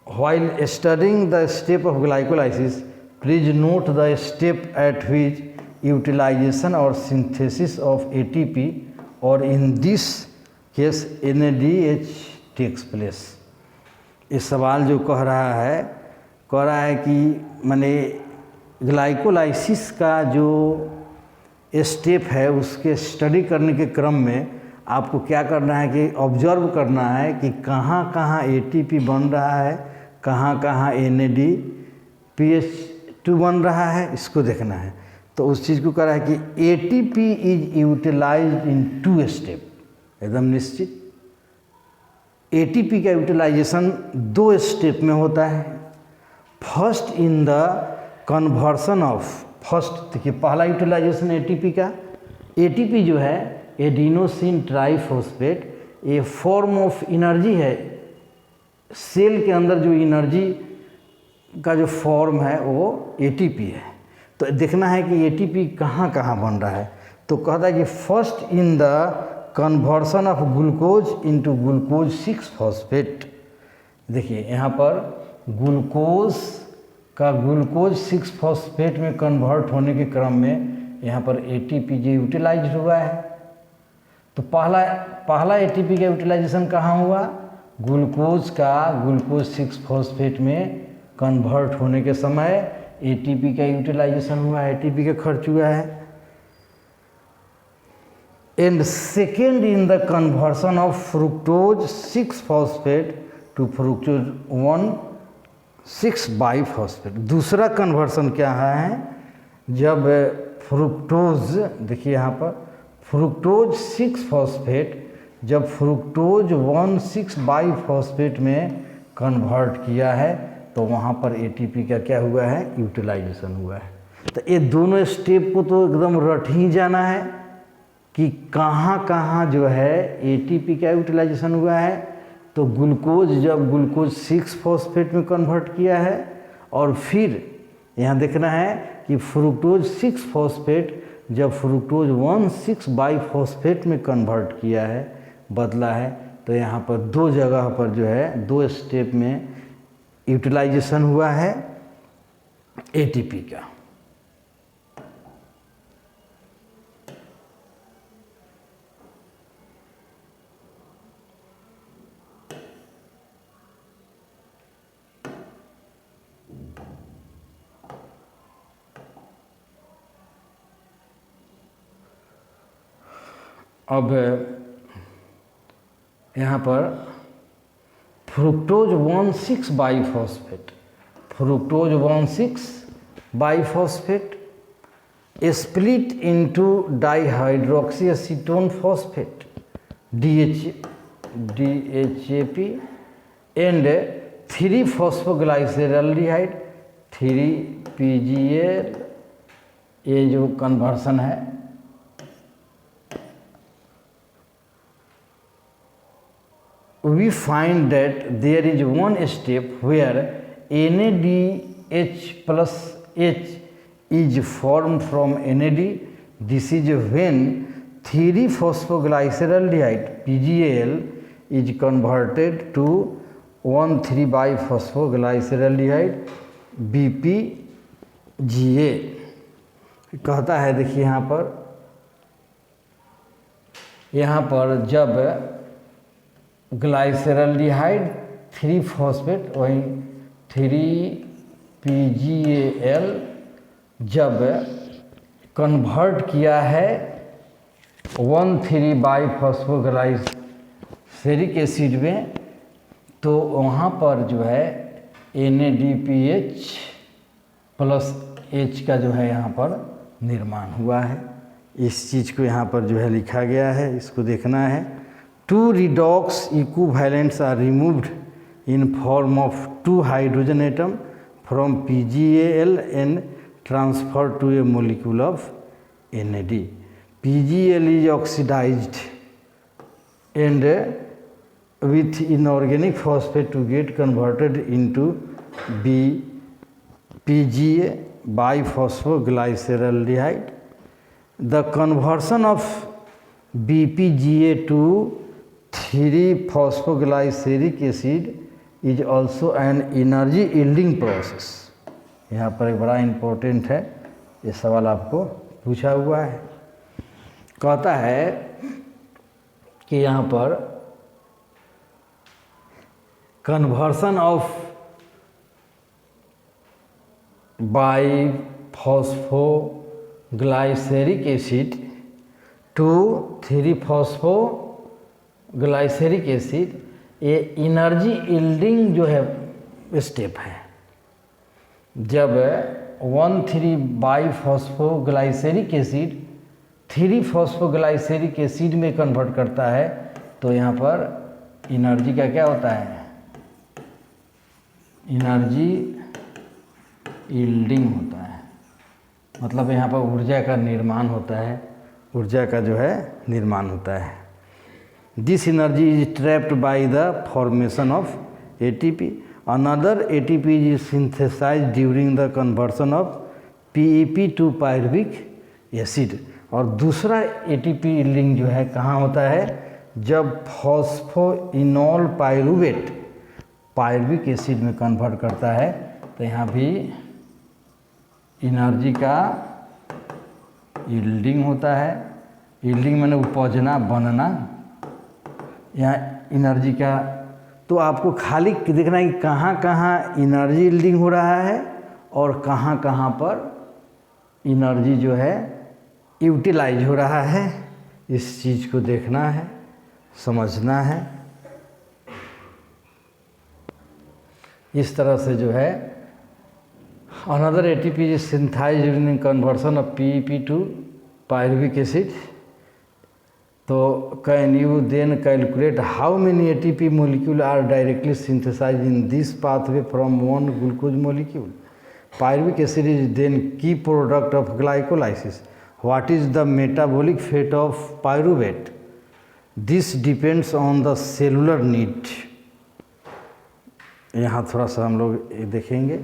While studying the step of glycolysis, please note the step at which utilization or synthesis of ATP or in this case NADH takes place। इस सवाल जो कह रहा है कि माने ग्लाइकोलाइसिस का जो स्टेप है उसके स्टडी करने के क्रम में आपको क्या करना है कि ऑब्जर्व करना है कि कहाँ कहाँ ATP बन रहा है, कहाँ कहाँ NADPH2 बन रहा है, इसको देखना है। तो उस चीज़ को कह रहा है कि ATP is utilised in 2 step, एकदम निश्चित। ATP का यूटिलाइजेशन 2 स्टेप में होता है। First in the conversion of, first देखिए पहला यूटिलाइजेशन ATP का, ATP जो है एडिनोसिन ट्राइफॉस्फेट, ये फॉर्म ऑफ एनर्जी है। सेल के अंदर जो एनर्जी का जो फॉर्म है वो ATP है। तो देखना है कि ATP कहाँ कहाँ बन रहा है। तो कहता है कि first in the conversion of glucose into glucose 6 phosphate. देखिए यहाँ पर ग्लूकोज का ग्लूकोज 6 फॉस्फेट में कन्वर्ट होने के क्रम में यहाँ पर ATP जो यूटिलाइज हुआ है। तो पहला ATP का यूटिलाइजेशन कहाँ हुआ, ग्लूकोज का ग्लूकोज 6 फॉस्फेट में कन्वर्ट होने के समय ATP का यूटिलाइजेशन हुआ, ATP का खर्च हुआ है। And second in the conversion of fructose 6 phosphate to fructose 1,6 biphosphate. दूसरा कन्वर्सन क्या है, जब फ्रुक्टोज, देखिए यहाँ पर फ्रुक्टोज 6 फॉस्फेट जब फ्रुक्टोज 1,6 बाइफॉस्फेट में कन्वर्ट किया है तो वहाँ पर एटीपी का क्या हुआ है, यूटिलाइजेशन हुआ है। तो ये दोनों स्टेप को तो एकदम रट ही जाना है कि कहाँ कहाँ जो है एटीपी का यूटिलाइजेशन हुआ है। तो ग्लूकोज जब ग्लूकोज 6 फॉस्फेट में कन्वर्ट किया है, और फिर यहाँ देखना है कि फ्रुक्टोज 6 फॉस्फेट जब फ्रुक्टोज 1,6 बाइफॉस्फेट में कन्वर्ट किया है, बदला है, तो यहाँ पर दो जगह पर जो है, दो स्टेप में यूटिलाइजेशन हुआ है एटीपी का। अब यहाँ पर fructose 1,6 biphosphate, fructose 1,6 biphosphate split into dihydroxy acetone phosphate DHAP and 3 फॉस्फोग्लाइसरल्डिहाइड 3PGL। ये जो कन्वर्सन है, we find that there is one step where NADH plus H is formed from NAD. This is when 3-phosphoglyceraldehyde PGL is converted to 1,3-biphosphogyceraldehyde BPGA। कहता है, देखिए यहाँ पर जब glyceraldehyde 3 phosphate वही 3PGAL जब कन्वर्ट किया है 1,3-बाइफॉस्फोग्लाइसेरिक एसिड में, तो वहाँ पर जो है NADPH प्लस H का जो है यहाँ पर निर्माण हुआ है। इस चीज़ को यहाँ पर जो है लिखा गया है, इसको देखना है। 2 redox equivalents are removed in form of 2 hydrogen atom from PGAL and transferred to a molecule of NAD. PGAL is oxidized and with inorganic phosphate to get converted into PGA biphosphoglyceraldehyde. The conversion of BPGA to 3-phosphoglyceric acid is also an energy yielding process। यहाँ पर एक बड़ा important है, ये सवाल आपको पूछा हुआ है। कहता है कि यहाँ पर conversion of biphosphoglyceric acid to three phosphoglyceric acid, ये एनर्जी यील्डिंग जो है स्टेप है। जब 1,3-बाइफॉस्फोग्लाइसेरिक एसिड 3-फॉस्फोग्लाइसेरिक एसिड में कन्वर्ट करता है, तो यहाँ पर एनर्जी का क्या होता है, एनर्जी यील्डिंग होता है। मतलब यहाँ पर ऊर्जा का निर्माण होता है, ऊर्जा का जो है निर्माण होता है। This energy is trapped by the formation of ATP। Another ATP is synthesised during the conversion of PEP to pyruvic acid. और दूसरा ATP यील्डिंग जो है कहाँ होता है, जब फॉस्फोइनोल पायरुवेट पायरुविक एसिड में कन्वर्ट करता है, तो यहाँ भी एनर्जी का यील्डिंग होता है। यील्डिंग माने उपजना, बनना, यहाँ एनर्जी का। तो आपको खाली देखना है कि कहाँ कहाँ एनर्जी यील्डिंग हो रहा है और कहाँ कहाँ पर एनर्जी जो है यूटिलाइज हो रहा है। इस चीज़ को देखना है, समझना है। इस तरह से जो है another ATP is synthesized during conversion of PEP to pyruvic acid। तो can you then calculate how many ATP molecule are directly synthesise in this pathway from one glucose molecule? Pyruvic acid is then key product of glycolysis. What is the metabolic fate of pyruvate? This depends on the cellular need. यहाँ थोड़ा सा हम लोग देखेंगे.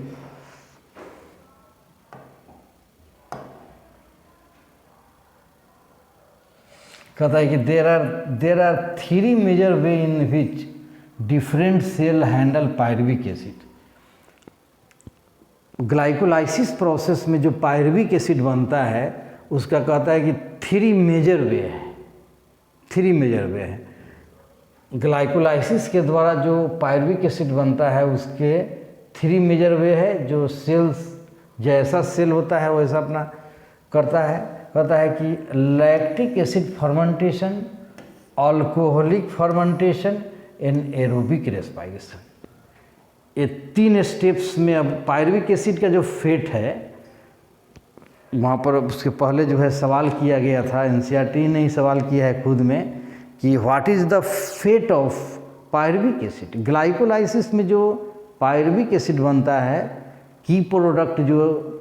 कहता है कि there are 3 major way in which different cell handle pyruvic acid. Glycolysis process में जो पायरुविक एसिड बनता है उसका कहता है कि 3 मेजर वे है. 3 मेजर वे है. ग्लाइकोलाइसिस के द्वारा जो पायरुविक एसिड बनता है उसके 3 मेजर वे है. जो सेल्स जैसा सेल होता है वैसा अपना करता है. कहता है कि lactic acid fermentation, alcoholic fermentation and aerobic respiration. ये 3 स्टेप्स में अब पायरुविक एसिड का जो फेट है वहाँ पर उसके पहले जो है सवाल किया गया था. एनसीईआरटी ने ही सवाल किया है खुद में कि what is the fate of pyruvic acid. Glycolysis में जो पायरुविक एसिड बनता है, की प्रोडक्ट जो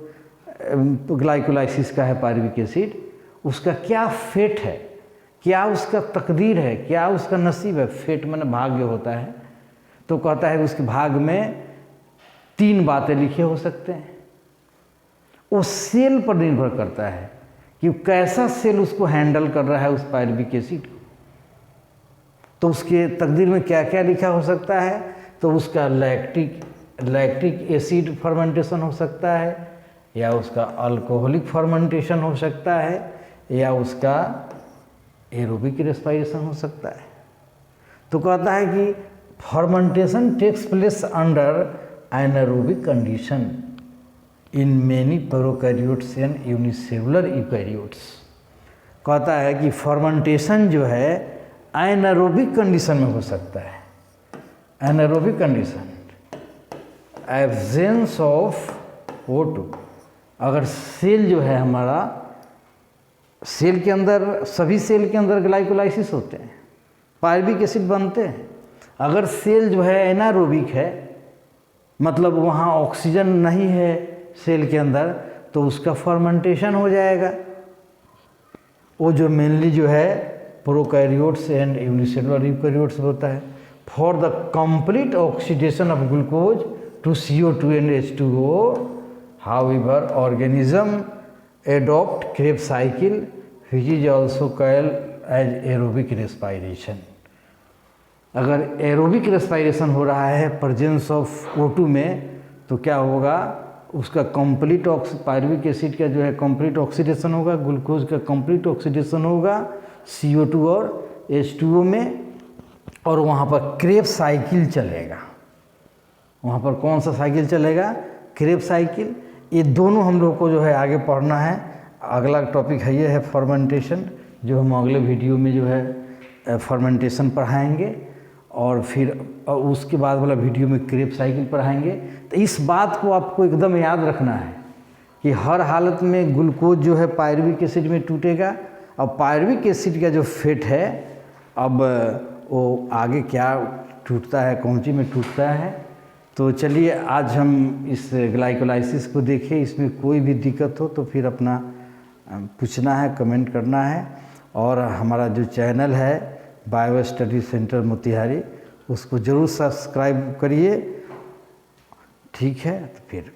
ग्लाइकोलाइसिस का है पायरुविक एसिड, उसका क्या फेट है, क्या उसका तकदीर है, क्या उसका नसीब है. फेट माने भाग्य होता है. तो कहता है उसके भाग में 3 बातें लिखे हो सकते हैं. वो सेल पर निर्भर करता है कि कैसा सेल उसको हैंडल कर रहा है उस पायरुविक एसिड को. तो उसके तकदीर में क्या क्या लिखा हो सकता है. तो उसका लैक्टिक एसिड फर्मेंटेशन हो सकता है, या उसका अल्कोहलिक फर्मेंटेशन हो सकता है, या उसका एरोबिक रेस्पायरेशन हो सकता है. तो कहता है कि fermentation takes place under anaerobic condition in many prokaryotes and unicellular eukaryotes. कहता है कि फर्मेंटेशन जो है एनारोबिक कंडीशन में हो सकता है. Anaerobic condition, absence of O2. अगर सेल जो है हमारा, सेल के अंदर, सभी सेल के अंदर ग्लाइकोलाइसिस होते हैं, पायरुविक एसिड बनते हैं. अगर सेल जो है एनारोबिक है, मतलब वहाँ ऑक्सीजन नहीं है सेल के अंदर, तो उसका फर्मेंटेशन हो जाएगा. वो जो मेनली जो है प्रोकैरियोट्स एंड यूनिसेलुलर यूकैरियोट्स होता है. For the complete oxidation of glucose to CO2 and H2O, however organism adopt Krebs cycle which is also called as aerobic respiration. अगर एरोबिक रेस्पायरेशन हो रहा है प्रेजेंस ऑफ O2 में, तो क्या होगा, उसका कंप्लीट पायरुविक एसिड का जो है कंप्लीट ऑक्सीडेशन होगा, ग्लूकोज का कंप्लीट ऑक्सीडेशन होगा CO2 और H2O में, और वहाँ पर क्रेब्स साइकिल चलेगा. वहाँ पर कौन सा साइकिल चलेगा? Krebs cycle. ये दोनों हम लोग को जो है आगे पढ़ना है. अगला टॉपिक है ये है फर्मेंटेशन, जो हम अगले वीडियो में जो है फर्मेंटेशन पढ़ाएंगे, और फिर उसके बाद वाला वीडियो में क्रेब्स साइकिल पढ़ाएंगे. तो इस बात को आपको एकदम याद रखना है कि हर हालत में ग्लूकोज जो है पायरुविक एसिड में टूटेगा. अब पायरुविक एसिड का जो फेट है, अब वो आगे क्या टूटता है, कौन सी में टूटता है. तो चलिए आज हम इस ग्लाइकोलाइसिस को देखें. इसमें कोई भी दिक्कत हो तो फिर अपना पूछना है, कमेंट करना है. और हमारा जो चैनल है बायो स्टडी सेंटर मोतिहारी, उसको ज़रूर सब्सक्राइब करिए. ठीक है, तो फिर